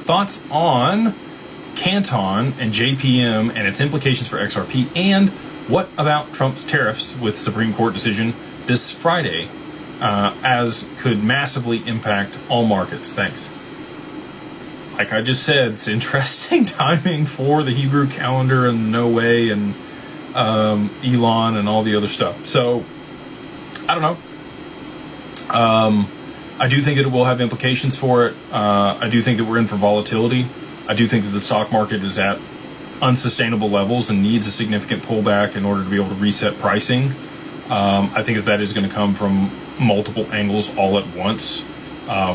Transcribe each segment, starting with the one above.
thoughts on Canton and JPM and its implications for XRP, and what about Trump's tariffs with Supreme Court decision this Friday, as could massively impact all markets. Thanks. Like I just said, it's interesting timing for the Hebrew calendar and No Way and Elon and all the other stuff. So, I don't know. I do think it will have implications for it. I do think that we're in for volatility. I do think that the stock market is at unsustainable levels and needs a significant pullback in order to be able to reset pricing. I think that is going to come from multiple angles all at once,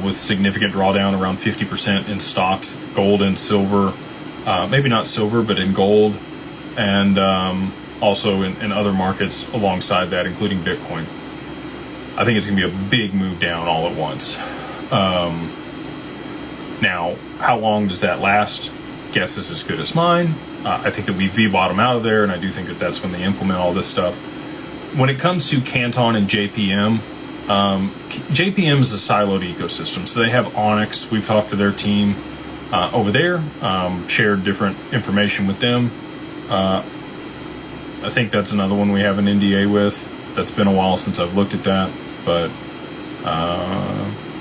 with significant drawdown around 50% in stocks, gold and silver, maybe not silver, but in gold, and also in other markets alongside that, including Bitcoin. I think it's going to be a big move down all at once. Now, how long does that last? Guess is as good as mine. I think that we V-bottom out of there, and I do think that that's when they implement all this stuff. When it comes to Canton and JPM, JPM is a siloed ecosystem. So they have Onyx. We've talked to their team over there, shared different information with them. I think that's another one we have an NDA with. That's been a while since I've looked at that, but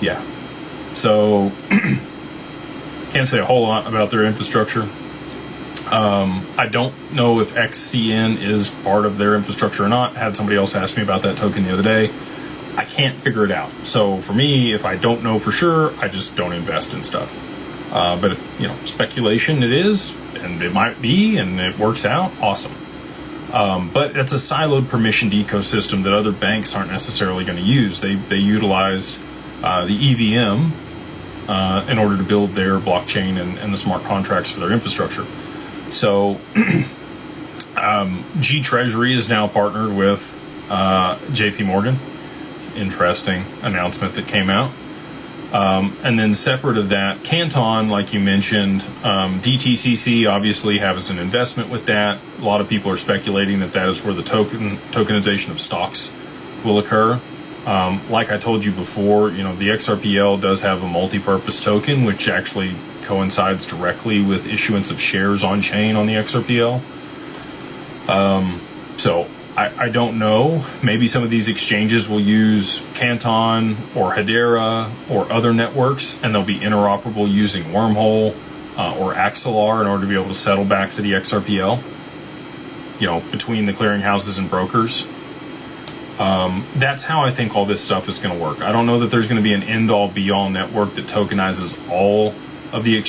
yeah. So can't say a whole lot about their infrastructure. I don't know if XCN is part of their infrastructure or not. I had somebody else ask me about that token the other day. I can't figure it out. So for me, if I don't know for sure, I just don't invest in stuff. But if, speculation it is, and it might be, and it works out, awesome. But it's a siloed permissioned ecosystem that other banks aren't necessarily going to use. They utilized the EVM in order to build their blockchain and the smart contracts for their infrastructure. So G Treasury is now partnered with JP Morgan. Interesting announcement that came out. And then separate of that, Canton, like you mentioned, DTCC obviously has an investment with that. A lot of people are speculating that is where the tokenization of stocks will occur. Like I told you before, the XRPL does have a multi-purpose token, which actually coincides directly with issuance of shares on chain on the XRPL. So I don't know. Maybe some of these exchanges will use Canton or Hedera or other networks, and they'll be interoperable using Wormhole or Axelar in order to be able to settle back to the XRPL, between the clearinghouses and brokers. That's how I think all this stuff is going to work. I don't know that there's going to be an end-all, be-all network that tokenizes all of the